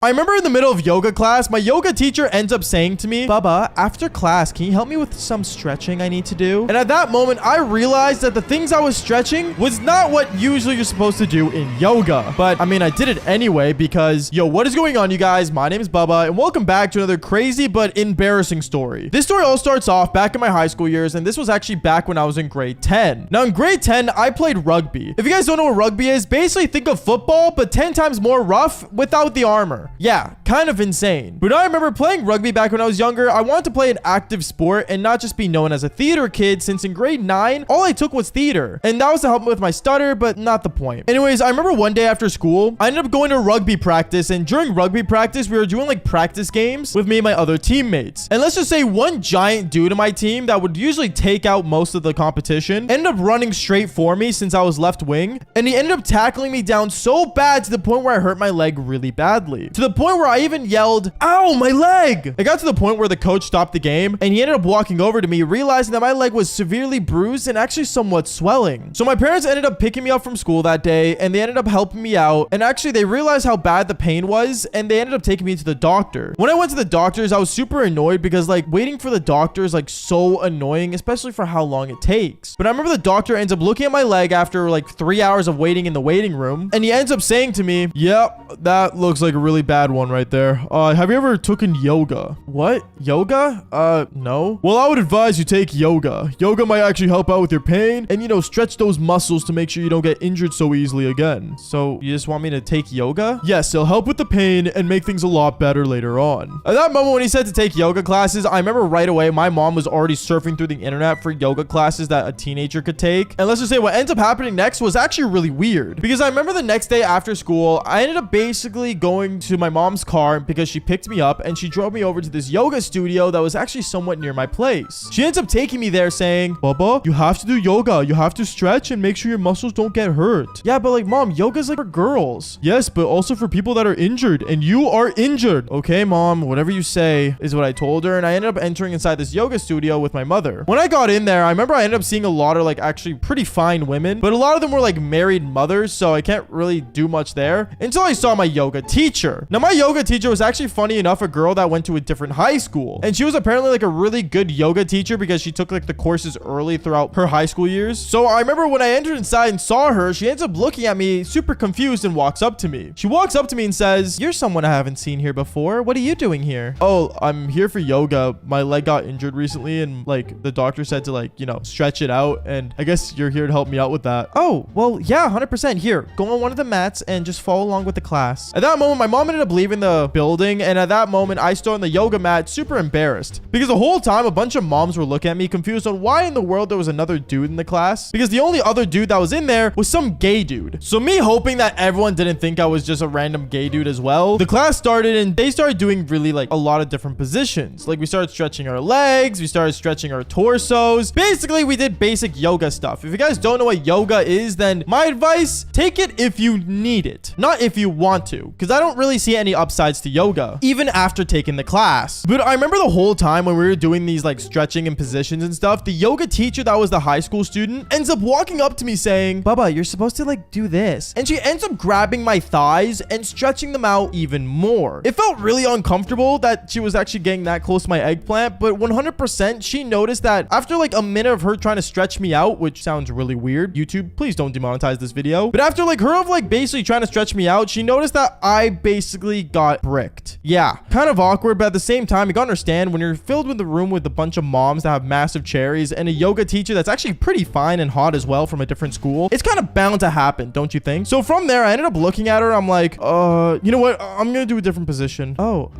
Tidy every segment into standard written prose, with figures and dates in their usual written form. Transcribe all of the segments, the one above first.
I remember in the middle of yoga class, my yoga teacher ends up saying to me, Bubba, after class, can you help me with some stretching I need to do? And at that moment, I realized that the things I was stretching was not what usually you're supposed to do in yoga. But I mean, I did it anyway because, yo, what is going on, you guys? My name is Bubba, and welcome back to another crazy but embarrassing story. This story all starts off back in my high school years, and this was actually back when I was in grade 10. Now, in grade 10, I played rugby. If you guys don't know what rugby is, basically think of football, but 10 times more rough without the armor. Yeah, kind of insane. But I remember playing rugby back when I was younger. I wanted to play an active sport and not just be known as a theater kid, since in grade 9, all I took was theater. And that was to help me with my stutter, but not the point. Anyways, I remember one day after school, I ended up going to rugby practice, and during rugby practice, we were doing like practice games with me and my other teammates. And let's just say one giant dude on my team that would usually take out most of the competition ended up running straight for me since I was left wing, and he ended up tackling me down so bad to the point where I hurt my leg really badly. To the point where I even yelled, "Ow, my leg!" It got to the point where the coach stopped the game, and he ended up walking over to me, realizing that my leg was severely bruised and actually somewhat swelling. So my parents ended up picking me up from school that day, and they ended up helping me out. And actually, they realized how bad the pain was, and they ended up taking me to the doctor. When I went to the doctors, I was super annoyed because like waiting for the doctor is like so annoying, especially for how long it takes. But I remember the doctor ends up looking at my leg after like 3 hours of waiting in the waiting room, and he ends up saying to me, "Yep, that looks like a really bad one right there. Have you ever taken yoga?" What? Yoga? No. Well, I would advise you take yoga. Yoga might actually help out with your pain and, you know, stretch those muscles to make sure you don't get injured so easily again. So you just want me to take yoga? Yes, it'll help with the pain and make things a lot better later on. At that moment when he said to take yoga classes, I remember right away my mom was already surfing through the internet for yoga classes that a teenager could take. And let's just say what ends up happening next was actually really weird, because I remember the next day after school, I ended up basically going to my mom's car because she picked me up and she drove me over to this yoga studio that was actually somewhat near my place. She ends up taking me there saying, "Bubba, you have to do yoga. You have to stretch and make sure your muscles don't get hurt." Yeah, but like, Mom, yoga's like for girls. Yes, but also for people that are injured, and you are injured. Okay, Mom, whatever you say, is what I told her. And I ended up entering inside this yoga studio with my mother. When I got in there, I remember I ended up seeing a lot of like actually pretty fine women, but a lot of them were like married mothers, so I can't really do much there until I saw my yoga teacher. Now, my yoga teacher was actually, funny enough, a girl that went to a different high school, and she was apparently like a really good yoga teacher because she took like the courses early throughout her high school years. So I remember when I entered inside and saw her, she ends up looking at me super confused and walks up to me. She walks up to me and says, "You're someone I haven't seen here before. What are you doing here?" "Oh, I'm here for yoga. My leg got injured recently, and like the doctor said to like, you know, stretch it out, and I guess you're here to help me out with that." "Oh, well, yeah, 100%. Here, go on one of the mats and just follow along with the class." At that moment, my mom ended up leaving the building, and at that moment, I stood on the yoga mat super embarrassed, because the whole time a bunch of moms were looking at me confused on why in the world there was another dude in the class, because the only other dude that was in there was some gay dude. So me hoping that everyone didn't think I was just a random gay dude as well, the class started, and they started doing really like a lot of different positions. Like we started stretching our legs, we started stretching our torsos. Basically, we did basic yoga stuff. If you guys don't know what yoga is, then my advice, take it if you need it, not if you want to, because I don't really see any upsides to yoga even after taking the class. But I remember the whole time when we were doing these like stretching and positions and stuff, the yoga teacher that was the high school student ends up walking up to me saying, "Bubba, you're supposed to like do this." And she ends up grabbing my thighs and stretching them out even more. It felt really uncomfortable that she was actually getting that close to my eggplant, but 100% she noticed that after like a minute of her trying to stretch me out, which sounds really weird. YouTube, please don't demonetize this video. But after like her of like basically trying to stretch me out, she noticed that I basically got bricked. Yeah, kind of awkward, but at the same time, you gotta understand when you're filled with the room with a bunch of moms that have massive cherries and a yoga teacher that's actually pretty fine and hot as well from a different school, it's kind of bound to happen, don't you think? So from there, I ended up looking at her. I'm like, you know what? I'm gonna do a different position. "Oh,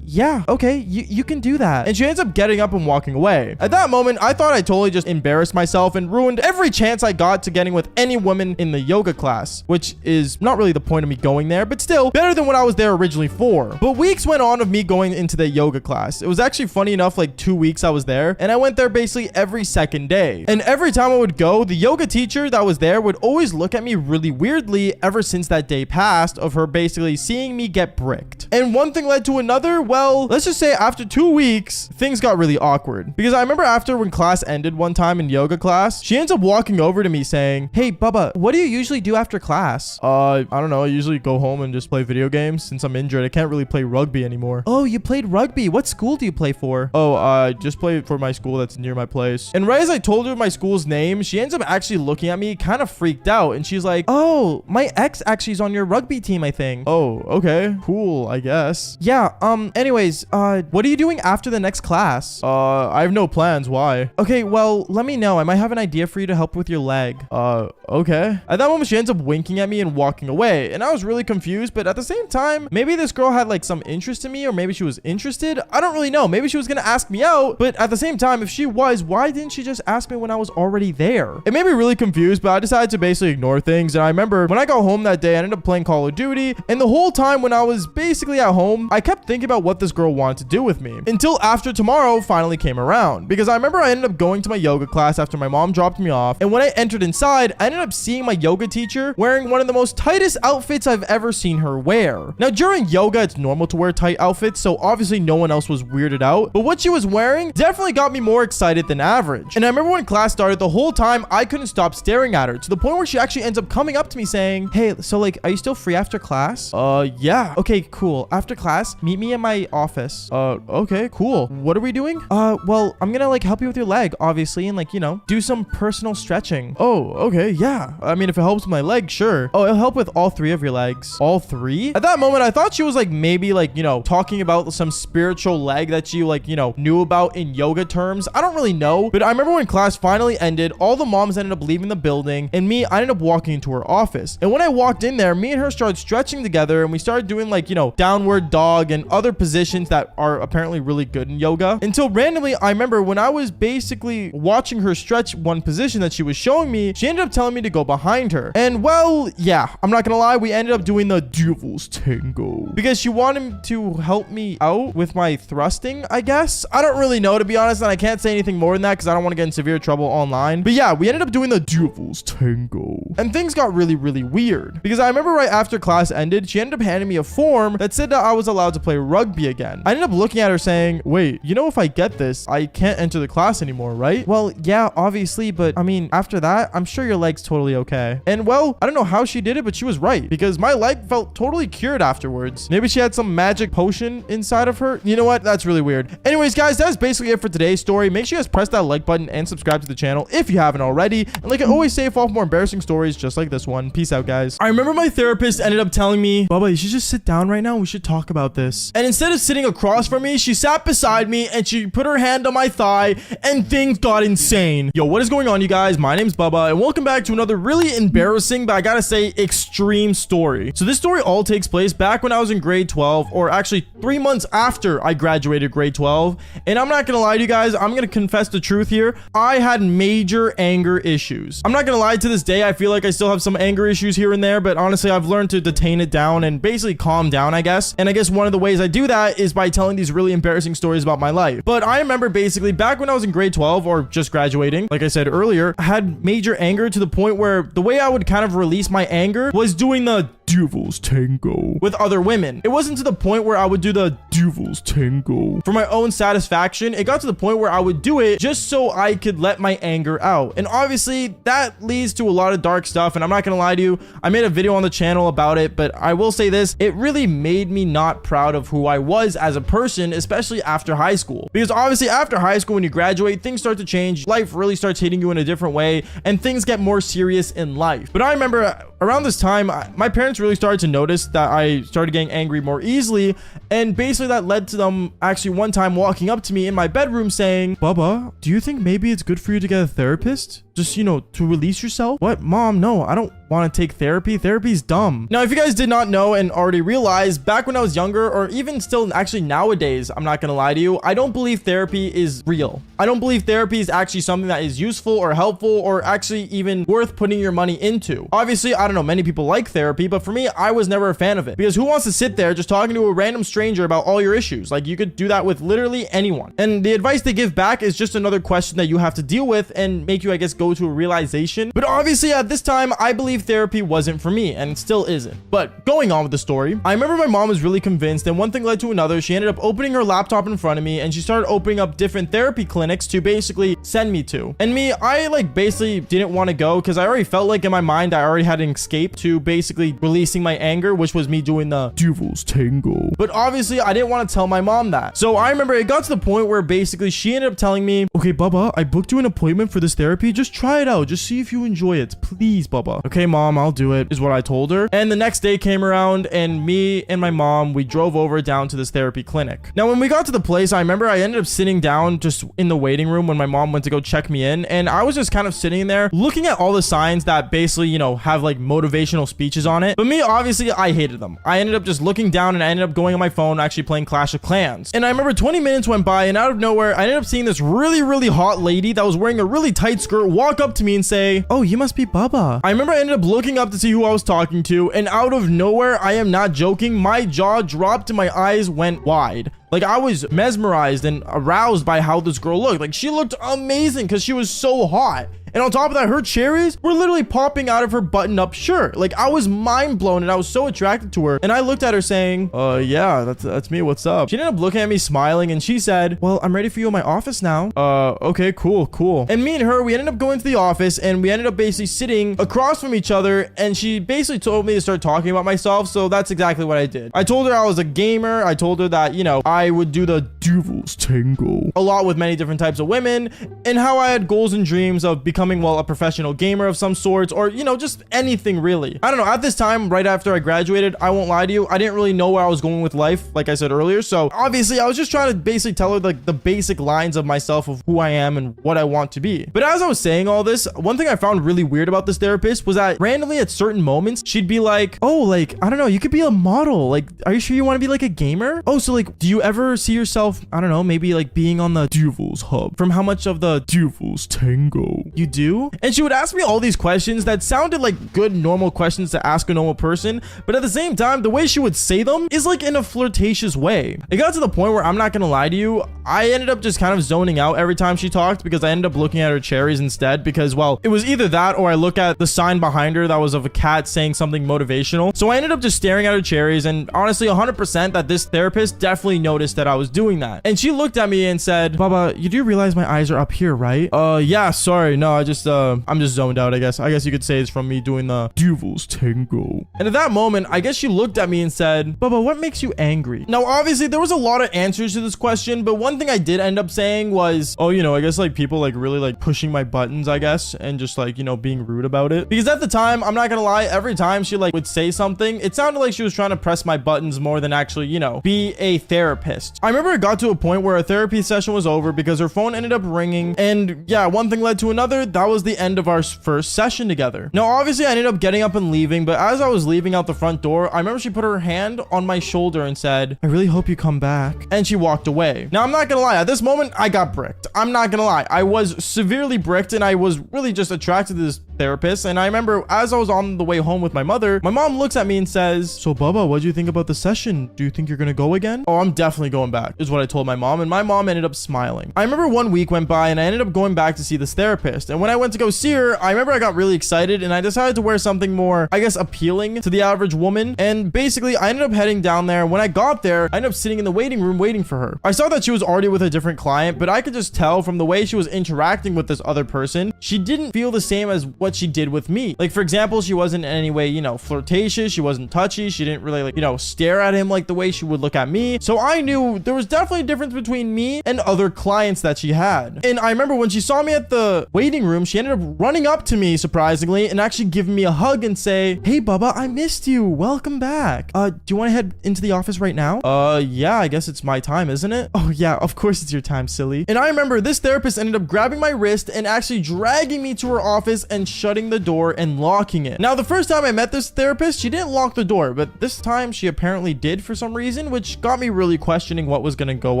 yeah, okay, you can do that." And she ends up getting up and walking away. At that moment, I thought I totally just embarrassed myself and ruined every chance I got to getting with any woman in the yoga class, which is not really the point of me going there, but still better than what I was there originally for. But weeks went on of me going into the yoga class. It was actually funny enough, like 2 weeks I was there, and I went there basically every second day. And every time I would go, the yoga teacher that was there would always look at me really weirdly ever since that day passed of her basically seeing me get bricked. And one thing led to another. Well, let's just say after 2 weeks, things got really awkward, because I remember after when class ended one time in yoga class, she ends up walking over to me saying, "Hey, Bubba, what do you usually do after class?" I don't know. I usually go home and just play video games since I'm injured. I can't really play rugby anymore. Oh, you played rugby. What school do you play for? Oh, I just play for my school that's near my place. And right as I told her my school's name, she ends up actually looking at me kind of freaked out. And she's like, oh, my ex actually is on your rugby team, I think. Oh, okay. Cool, I guess. Yeah, anyways, what are you doing after the next class? I have no plans. Why? Okay, well, let me know. I might have an idea for you to help with your leg. Okay. At that moment, she ends up winking at me and walking away. And I was really confused, but at the same time, maybe this girl had like some interest in me, or maybe she was interested. I don't really know. Maybe she was gonna ask me out, but at the same time, if she was, why didn't she just ask me when I was already there? It made me really confused, but I decided to basically ignore things. And I remember when I got home that day, I ended up playing Call of Duty. And the whole time when I was basically at home, I kept thinking about what this girl wanted to do with me until after tomorrow finally came around. Because I remember I ended up going to my yoga class after my mom dropped me off. And when I entered inside, I ended up seeing my yoga teacher wearing one of the most tightest outfits I've ever seen her wear. Now, during yoga, it's normal to wear tight outfits, so obviously no one else was weirded out. But what she was wearing definitely got me more excited than average. And I remember when class started, the whole time I couldn't stop staring at her, to the point where she actually ends up coming up to me saying, hey, so like, are you still free after class? Yeah. Okay, cool. After class, meet me in my office. Okay, cool. What are we doing? Well, I'm gonna like help you with your leg, obviously, and like, you know, do some personal stretching. Oh, okay, yeah. I mean, if it helps with my leg, sure. Oh, it'll help with all 3 of your legs. All 3? At that moment, I thought she was like maybe like, you know, talking about some spiritual leg that she like, you know, knew about in yoga terms. I don't really know, but I remember when class finally ended, all the moms ended up leaving the building, and I ended up walking into her office. And when I walked in there, me and her started stretching together, and we started doing like, you know, downward dog and other positions that are apparently really good in yoga. Until randomly, I remember when I was basically watching her stretch one position that she was showing me, she ended up telling me to go behind her. And well, yeah, I'm not gonna lie, we ended up doing the Devil's Tango because she wanted to help me out with my thrusting, I guess. I don't really know, to be honest, and I can't say anything more than that because I don't want to get in severe trouble online. But yeah, we ended up doing the Devil's Tango. And things got really, really weird because I remember right after class ended, she ended up handing me a form that said that I was allowed to play rugby again. I ended up looking at her saying, wait, you know, if I get this, I can't enter the class anymore, right? Well, yeah, obviously, but I mean, after that, I'm sure your leg's totally okay. And well, I don't know how she did it, but she was right because my leg felt totally cured afterwards. Maybe she had some magic potion inside of her. You know what? That's really weird. Anyways, guys, that's basically it for today's story. Make sure you guys press that like button and subscribe to the channel if you haven't already. And like I always say, follow for more embarrassing stories just like this one. Peace out, guys. I remember my therapist ended up telling me, Bubba, you should just sit down right now. We should talk about this. And instead of sitting across from me, she sat beside me and she put her hand on my thigh and things got insane. Yo, what is going on, you guys? My name's Bubba and welcome back to another really embarrassing, but I gotta say extreme story. So this story all takes place back when I was in grade 12, or actually 3 months after I graduated grade 12. And I'm not gonna lie to you guys, I'm gonna confess the truth here. I had major anger issues. I'm not gonna lie, to this day, I feel like I still have some anger issues here and there, but honestly, I've learned to detain it down and basically calm down, I guess. And I guess one of the ways I do that is by telling these really embarrassing stories about my life. But I remember basically back when I was in grade 12 or just graduating, like I said earlier, I had major anger to the point where the way I would kind of release my anger was doing the Devil's Tango with other women. It wasn't to the point where I would do the Devil's Tango for my own satisfaction. It got to the point where I would do it just so I could let my anger out. And obviously that leads to a lot of dark stuff. And I'm not gonna lie to you, I made a video on the channel about it, but I will say this, it really made me not proud of who I was as a person, especially after high school. Because obviously after high school, when you graduate, things start to change. Life really starts hitting you in a different way and things get more serious in life. But I remember around this time, my parents really started to notice that I started getting angry more easily. And basically that led to them actually one time walking up to me in my bedroom saying, Bubba, do you think maybe it's good for you to get a therapist? Just, you know, to release yourself? What? Mom, no, I don't want to take therapy. Therapy's dumb. Now, if you guys did not know and already realized, back when I was younger, or even still actually nowadays, I'm not gonna lie to you, I don't believe therapy is real. I don't believe therapy is actually something that is useful or helpful or actually even worth putting your money into. Obviously, I don't know, many people like therapy, but for me, I was never a fan of it because who wants to sit there just talking to a random stranger about all your issues? Like, you could do that with literally anyone. And the advice they give back is just another question that you have to deal with and make you, I guess, go to a realization. But obviously at this time, I believe therapy wasn't for me, and it still isn't. But going on with the story, I remember my mom was really convinced, and one thing led to another. She ended up opening her laptop in front of me, and she started opening up different therapy clinics to basically send me to. And me, I like basically didn't want to go because I already felt like in my mind I already had an escape to basically releasing my anger, which was me doing the devil's tango. But obviously I didn't want to tell my mom that. So I remember it got to the point where basically she ended up telling me, okay, Bubba, I booked you an appointment for this therapy. Just try it out. Just see if you enjoy it. Please, Bubba. Okay, mom, I'll do it, is what I told her. And the next day came around, and me and my mom, we drove over down to this therapy clinic. Now, when we got to the place, I remember I ended up sitting down just in the waiting room when my mom went to go check me in. And I was just kind of sitting there looking at all the signs that basically, you know, have like motivational speeches on it. But me, obviously, I hated them. I ended up just looking down, and I ended up going on my phone, actually playing Clash of Clans. And I remember 20 minutes went by, and out of nowhere, I ended up seeing this really hot lady that was wearing a really tight skirt walk up to me and say, oh, you must be Bubba. I remember I ended up looking up to see who I was talking to, and out of nowhere, I am not joking, my jaw dropped and my eyes went wide. Like, I was mesmerized and aroused by how this girl looked. Like, she looked amazing because she was so hot. And on top of that, her cherries were literally popping out of her button-up shirt. Like, I was mind blown, and I was so attracted to her. And I looked at her saying, yeah, that's me. What's up? She ended up looking at me smiling, and she said, well, I'm ready for you in my office now. Okay, cool. And me and her, we ended up going to the office, and we ended up basically sitting across from each other, and she basically told me to start talking about myself. So that's exactly what I did. I told her I was a gamer. I told her that, you know, I would do the devil's tango a lot with many different types of women, and how I had goals and dreams of becoming, well, a professional gamer of some sorts, or, you know, just anything really. I don't know. At this time, right after I graduated, I won't lie to you, I didn't really know where I was going with life, like I said earlier. So obviously I was just trying to basically tell her like the basic lines of myself, of who I am and what I want to be. But as I was saying all this, one thing I found really weird about this therapist was that randomly at certain moments, she'd be like, oh, like, I don't know, you could be a model. Like, are you sure you want to be like a gamer? Oh, so like, do you ever see yourself, I don't know, maybe like being on the Devil's Hub from how much of the Devil's Tango you do? And she would ask me all these questions that sounded like good normal questions to ask a normal person, but at the same time, the way she would say them is like in a flirtatious way. It got to the point where, I'm not gonna lie to you, I ended up just kind of zoning out every time she talked, because I ended up looking at her cherries instead, because, well, it was either that or I look at the sign behind her that was of a cat saying something motivational. So I ended up just staring at her cherries, and honestly 100% that this therapist definitely noticed that I was doing that. And she looked at me and said, Baba, you do realize my eyes are up here, right? Yeah, sorry. No, I'm just zoned out, I guess. I guess you could say it's from me doing the Devil's Tango. And at that moment, I guess she looked at me and said, Bubba, what makes you angry? Now, obviously, there was a lot of answers to this question, but one thing I did end up saying was, oh, you know, I guess like people like really like pushing my buttons, I guess, and just like, you know, being rude about it. Because at the time, I'm not gonna lie, every time she like would say something, it sounded like she was trying to press my buttons more than actually, you know, be a therapist. I remember it got to a point where a therapy session was over because her phone ended up ringing, and yeah, one thing led to another. That was the end of our first session together. Now, obviously, I ended up getting up and leaving, but as I was leaving out the front door, I remember she put her hand on my shoulder and said, I really hope you come back. And she walked away. Now, I'm not gonna lie, at this moment, I got bricked. I'm not gonna lie. I was severely bricked, and I was really just attracted to this therapist. And I remember as I was on the way home with my mother, my mom looks at me and says, so Bubba, what do you think about the session? Do you think you're gonna go again? Oh, I'm definitely going back, is what I told my mom. And my mom ended up smiling. I remember 1 week went by, and I ended up going back to see this therapist. And when I went to go see her, I remember I got really excited, and I decided to wear something more, I guess, appealing to the average woman. And basically, I ended up heading down there. When I got there, I ended up sitting in the waiting room waiting for her. I saw that she was already with a different client, but I could just tell from the way she was interacting with this other person, she didn't feel the same as what she did with me. Like, for example, she wasn't in any way, you know, flirtatious. She wasn't touchy. She didn't really, like, you know, stare at him like the way she would look at me. So I knew there was definitely a difference between me and other clients that she had. And I remember when she saw me at the waiting room, she ended up running up to me, surprisingly, and actually giving me a hug and say, hey, Bubba, I missed you. Welcome back. Do you want to head into the office right now? Yeah, I guess it's my time, isn't it? Oh, yeah, of course it's your time, silly. And I remember this therapist ended up grabbing my wrist and actually dragging me to her office and shutting the door and locking it. Now, the first time I met this therapist, she didn't lock the door, but this time she apparently did for some reason, which got me really questioning what was gonna go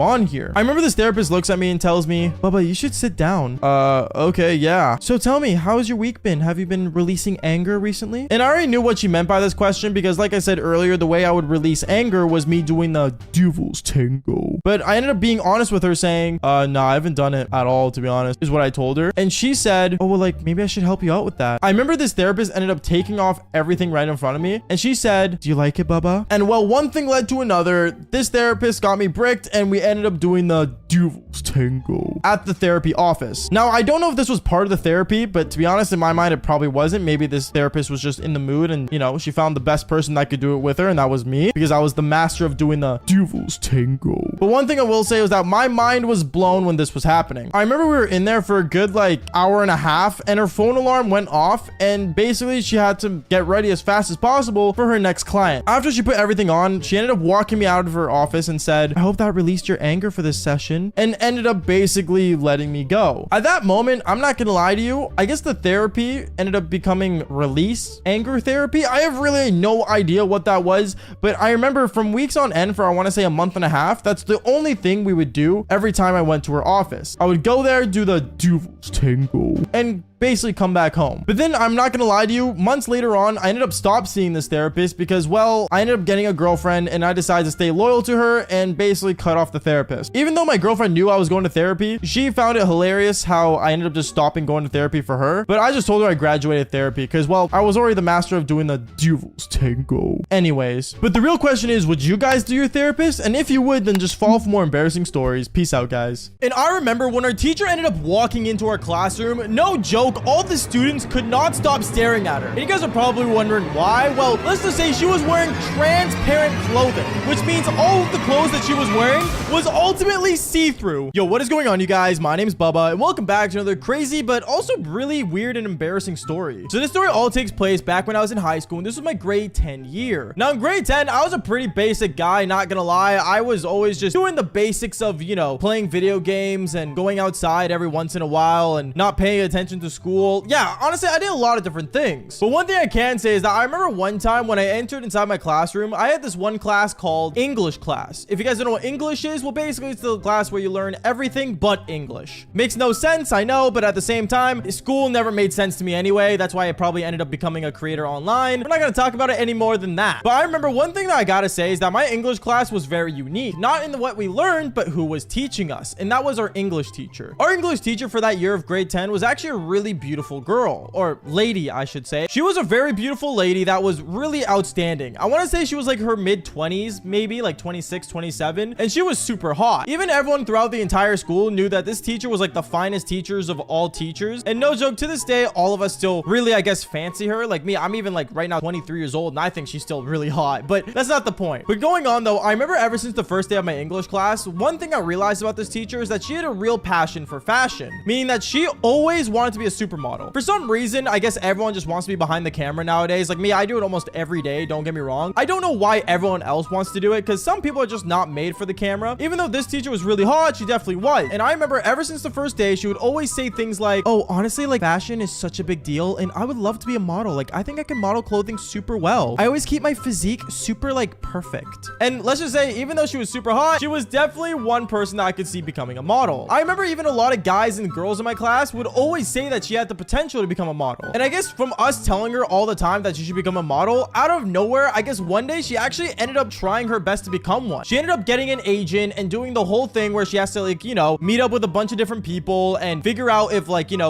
on here. I remember this therapist looks at me and tells me, Bubba, you should sit down. Okay, yeah. So tell me, how has your week been? Have you been releasing anger recently? And I already knew what she meant by this question because, like I said earlier, the way I would release anger was me doing the Devil's Tango. But I ended up being honest with her saying, nah, I haven't done it at all, to be honest, is what I told her. And she said, oh, well, like, maybe I should help you out dealt with that. I remember this therapist ended up taking off everything right in front of me, and she said, "Do you like it, Bubba?" And well, one thing led to another. This therapist got me bricked, and we ended up doing the Devil's Tango at the therapy office. Now, I don't know if this was part of the therapy, but to be honest, in my mind, it probably wasn't. Maybe this therapist was just in the mood, and she found the best person that could do it with her, and that was me, because I was the master of doing the Devil's Tango. But one thing I will say was that my mind was blown when this was happening. I remember we were in there for a good hour and a half, and her phone alarm went off, and basically she had to get ready as fast as possible for her next client. After she put everything on, she ended up walking me out of her office and said, "I hope that released your anger for this session," and ended up basically letting me go. At that moment, I'm not gonna lie to you, I guess the therapy ended up becoming release anger therapy. I have really no idea what that was, but I remember from weeks on end for I want to say a month and a half, that's the only thing we would do every time I went to her office. I would go there, do the Devil's Tango, and basically come back home. But then I'm not gonna lie to you, months later on, I ended up stopped seeing this therapist because, well, I ended up getting a girlfriend, and I decided to stay loyal to her and basically cut off the therapist. Even though my girlfriend knew I was going to therapy, she found it hilarious how I ended up just stopping going to therapy for her. But I just told her I graduated therapy because, well, I was already the master of doing the Devil's Tango. Anyways, but the real question is, would you guys do your therapist? And if you would, then just follow for more embarrassing stories. Peace out, guys. And I remember when our teacher ended up walking into our classroom, no joke, all the students could not stop staring at her. And you guys are probably wondering why. Well, let's just say she was wearing transparent clothing, which means all of the clothes that she was wearing was ultimately see-through. Yo, what is going on, you guys? My name's Bubba, and welcome back to another crazy but also really weird and embarrassing story. So this story all takes place back when I was in high school, and this was my grade 10 year. Now in grade 10, I was a pretty basic guy, not gonna lie. I was always just doing the basics of, playing video games and going outside every once in a while and not paying attention to school. Yeah, honestly, I did a lot of different things. But one thing I can say is that I remember one time when I entered inside my classroom, I had this one class called English class. If you guys don't know what English is, well, basically it's the class where you learn everything but English. Makes no sense, I know, but at the same time, school never made sense to me anyway. That's why I probably ended up becoming a creator online. We're not gonna talk about it any more than that. But I remember one thing that I gotta say is that my English class was very unique. Not in what we learned, but who was teaching us. And that was our English teacher. Our English teacher for that year of grade 10 was actually a really beautiful girl, or lady, I should say. She was a very beautiful lady that was really outstanding. I want to say she was her mid-20s, maybe 26, 27, and she was super hot. Even everyone throughout the entire school knew that this teacher was the finest teachers of all teachers. And no joke, to this day, all of us still really, I guess, fancy her. Like me, I'm even right now 23 years old, and I think she's still really hot, but that's not the point. But going on though, I remember ever since the first day of my English class, one thing I realized about this teacher is that she had a real passion for fashion, meaning that she always wanted to be a supermodel. For some reason, I guess everyone just wants to be behind the camera nowadays. Like me, I do it almost every day, don't get me wrong. I don't know why everyone else wants to do it, because some people are just not made for the camera. Even though this teacher was really hot, she definitely was. And I remember ever since the first day, she would always say things like, "Oh, honestly, fashion is such a big deal, and I would love to be a model. I think I can model clothing super well. I always keep my physique super perfect." And let's just say, even though she was super hot, she was definitely one person that I could see becoming a model. I remember even a lot of guys and girls in my class would always say that she had the potential to become a model. And I guess from us telling her all the time that she should become a model, out of nowhere, I guess one day she actually ended up trying her best to become one. She ended up getting an agent and doing the whole thing where she has to meet up with a bunch of different people and figure out if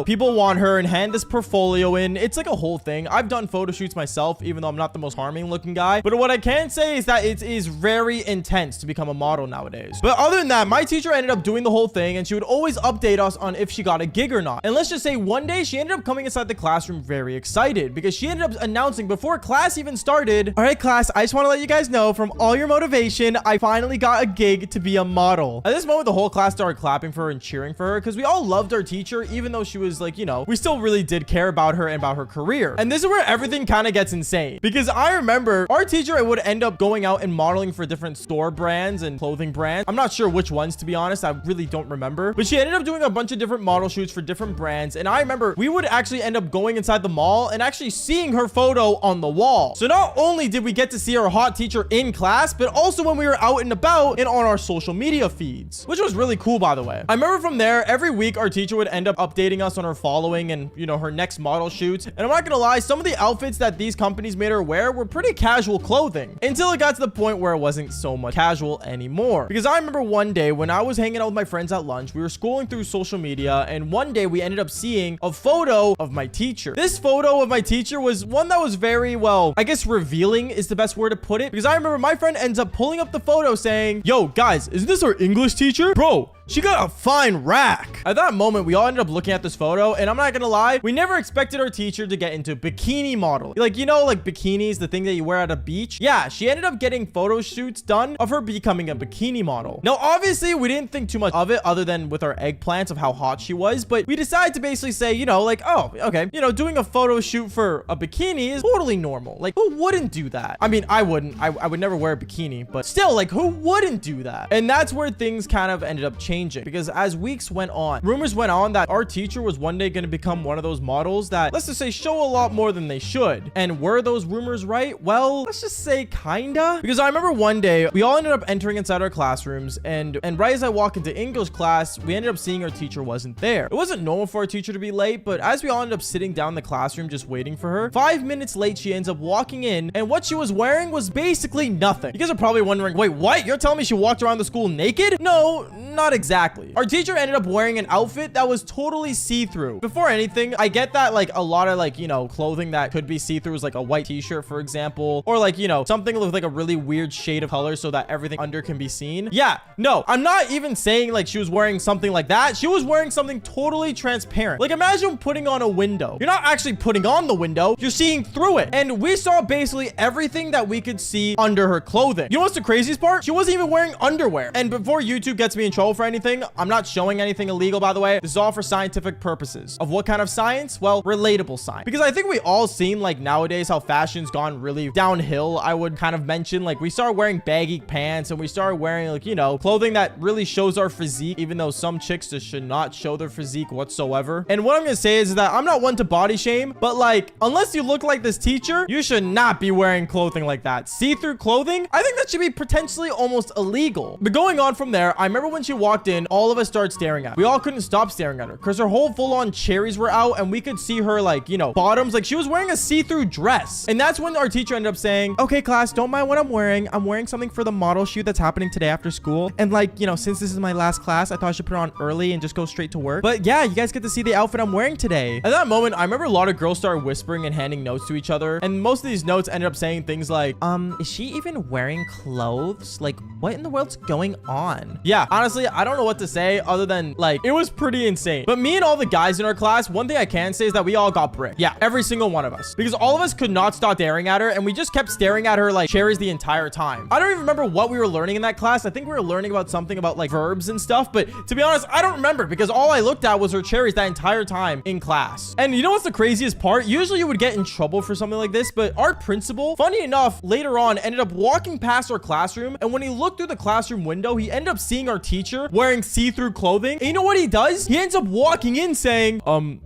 people want her and hand this portfolio in. It's a whole thing. I've done photo shoots myself, even though I'm not the most harming looking guy. But what I can say is that it is very intense to become a model nowadays. But other than that, my teacher ended up doing the whole thing, and she would always update us on if she got a gig or not. And let's just say one day she ended up coming inside the classroom very excited because she ended up announcing before class even started, "All right, class, I just want to let you guys know from all your motivation, I finally got a gig to be a model." At this moment, the whole class started clapping for her and cheering for her because we all loved our teacher, even though she was we still really did care about her and about her career. And this is where everything kind of gets insane, because I remember our teacher would end up going out and modeling for different store brands and clothing brands. I'm not sure which ones, to be honest. I really don't remember, but she ended up doing a bunch of different model shoots for different brands. And I remember we would actually end up going inside the mall and actually seeing her photo on the wall. So not only did we get to see our hot teacher in class, but also when we were out and about and on our social media feeds, which was really cool, by the way. I remember from there, every week our teacher would end up updating us on her following and her next model shoots. And I'm not gonna lie, some of the outfits that these companies made her wear were pretty casual clothing, until it got to the point where it wasn't so much casual anymore. Because I remember one day when I was hanging out with my friends at lunch, we were scrolling through social media, and one day we ended up seeing a photo of my teacher. This photo of my teacher was one that was very, well, I guess revealing is the best word to put it, because I remember my friend ends up pulling up the photo saying, yo, guys, isn't this our English teacher? Bro, she got a fine rack. At that moment, we all ended up looking at this photo, and I'm not gonna lie, we never expected our teacher to get into bikini modeling. Like, you know, like bikinis, the thing that you wear at a beach. Yeah, she ended up getting photo shoots done of her becoming a bikini model. Now, obviously, we didn't think too much of it other than with our eggplants of how hot she was, but we decided to basically say, you know, like, oh, okay, you know, doing a photo shoot for a bikini is totally normal. Like, who wouldn't do that? I mean, I wouldn't. I would never wear a bikini, but still, like, who wouldn't do that? And that's where things kind of ended up changing, because as weeks went on, rumors went on that our teacher was one day going to become one of those models that, let's just say, show a lot more than they should. And were those rumors right? Well, let's just say kinda, because I remember one day we all ended up entering inside our classrooms, and right as I walk into English class, we ended up seeing our teacher wasn't there. It wasn't normal for our teacher to be late, but as we all ended up sitting down in the classroom just waiting for her, 5 minutes late, she ends up walking in, and what she was wearing was basically nothing. You guys are probably wondering, wait, what? You're telling me she walked around the school naked? No, not exactly. Our teacher ended up wearing an outfit that was totally see-through. Before anything, I get that, like, a lot of, like, you know, clothing that could be see-through is like a white t-shirt, for example, or like, you know, something with like a really weird shade of color so that everything under can be seen. Yeah, no, I'm not even saying like she was wearing something like that. She was wearing something totally transparent. Like, imagine putting on a window. You're not actually putting on the window, you're seeing through it. And we saw basically everything that we could see under her clothing. You know what's the craziest part? She wasn't even wearing underwear. And before YouTube gets me in trouble for anything, I'm not showing anything illegal, by the way. This is all for scientific purposes. Of what kind of science? Well, relatable science. Because I think we all seen, like, nowadays how fashion's gone really downhill. I would kind of mention, like, we started wearing baggy pants, and we started wearing, like, you know, clothing that really shows our physique, even though some chicks just should not show their physique whatsoever. And what I'm gonna say is that I'm not one to body shame, but, like, unless you look like this teacher, you should not be wearing clothing like that. See-through clothing? I think that should be potentially almost illegal. But going on from there, I remember when she walked in, all of us started staring at her. We all couldn't stop staring at her because her whole full-on cherries were out, and we could see her, like, you know, bottoms. Like, she was wearing a see-through dress. And that's when our teacher ended up saying, okay, class, don't mind what I'm wearing. I'm wearing something for the model shoot that's happening today after school. And, like, you know, since this is my last class, I thought I should put it on early and just go straight to work. But yeah, you guys get to see the outfit I'm wearing today. At that moment, I remember a lot of girls started whispering and handing notes to each other. And most of these notes ended up saying things like, is she even wearing clothes? Like, what in the world's going on? Yeah, honestly, I don't know what to say other than, like, it was pretty insane. But me and all the guys in our class, one thing I can say is that we all got bricked. Yeah, every single one of us. Because all of us could not stop staring at her, and we just kept staring at her like cherries the entire time. I don't even remember what we were learning in that class. I think we were learning about something about, like, verbs and stuff, but to be honest, I don't remember because all I looked at was her cherries that entire time in class. And you know what's the craziest part? Usually you would get in trouble for something like this, but our principal, funny enough, later on ended up walking past our classroom, and when he looked through the classroom window, he ended up seeing our teacher wearing see-through clothing. And you know what he does? He ends up walking in saying,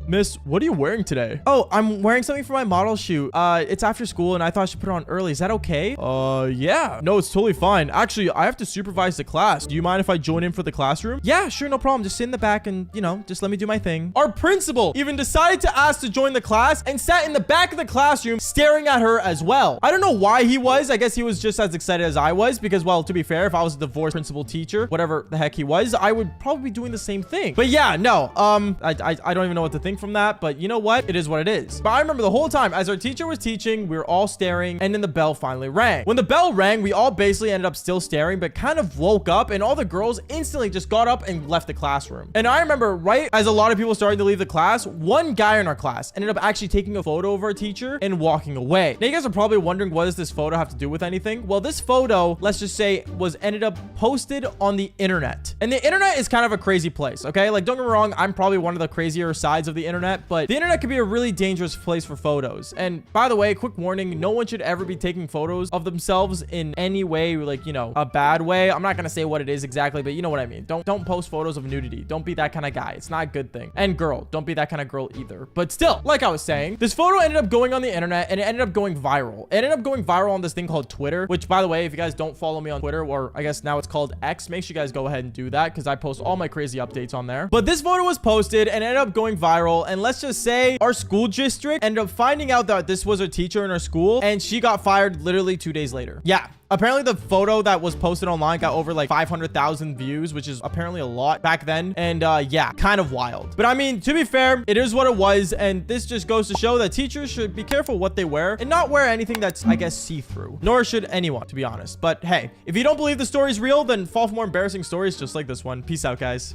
miss, what are you wearing today? Oh, I'm wearing something for my model shoot. It's after school and I thought I should put it on early. Is that okay? Yeah. No, it's totally fine. Actually, I have to supervise the class. Do you mind if I join in for the classroom? Yeah, sure, no problem. Just sit in the back and, you know, just let me do my thing. Our principal even decided to ask to join the class and sat in the back of the classroom staring at her as well. I don't know why he was. I guess he was just as excited as I was because, well, to be fair, if I was a divorced principal teacher, whatever the heck he was, I would probably be doing the same thing. But yeah, no, I don't even know what to think from that, but you know what? It is what it is. But I remember the whole time as our teacher was teaching, we were all staring, and then the bell finally rang. When the bell rang, we all basically ended up still staring, but kind of woke up, and all the girls instantly just got up and left the classroom. And I remember right as a lot of people started to leave the class, one guy in our class ended up actually taking a photo of our teacher and walking away. Now you guys are probably wondering, what does this photo have to do with anything? Well, this photo, let's just say, was ended up posted on the internet. And the internet is kind of a crazy place, okay? Like, don't get me wrong, I'm probably one of the crazier sides of the internet, but the internet can be a really dangerous place for photos. And by the way, quick warning, no one should ever be taking photos of themselves in any way, like, you know, a bad way. I'm not gonna say what it is exactly, but you know what I mean. Don't post photos of nudity. Don't be that kind of guy. It's not a good thing. And girl, don't be that kind of girl either. But still, like I was saying, this photo ended up going on the internet, and it ended up going viral. It ended up going viral on this thing called Twitter, which, by the way, if you guys don't follow me on Twitter, or I guess now it's called X, make sure you guys go ahead and do that because I post all my crazy updates on there. But this photo was posted and ended up going viral, and let's just say our school district ended up finding out that this was a teacher in our school, and she got fired literally 2 days later. Yeah, Apparently the photo that was posted online got over like 500,000 views, which is apparently a lot back then. And yeah, kind of wild. But I mean, to be fair, it is what it was. And this just goes to show that teachers should be careful what they wear and not wear anything that's, I guess, see-through. Nor should anyone, to be honest. But hey, if you don't believe the story's real, then fall for more embarrassing stories just like this one. Peace out, guys.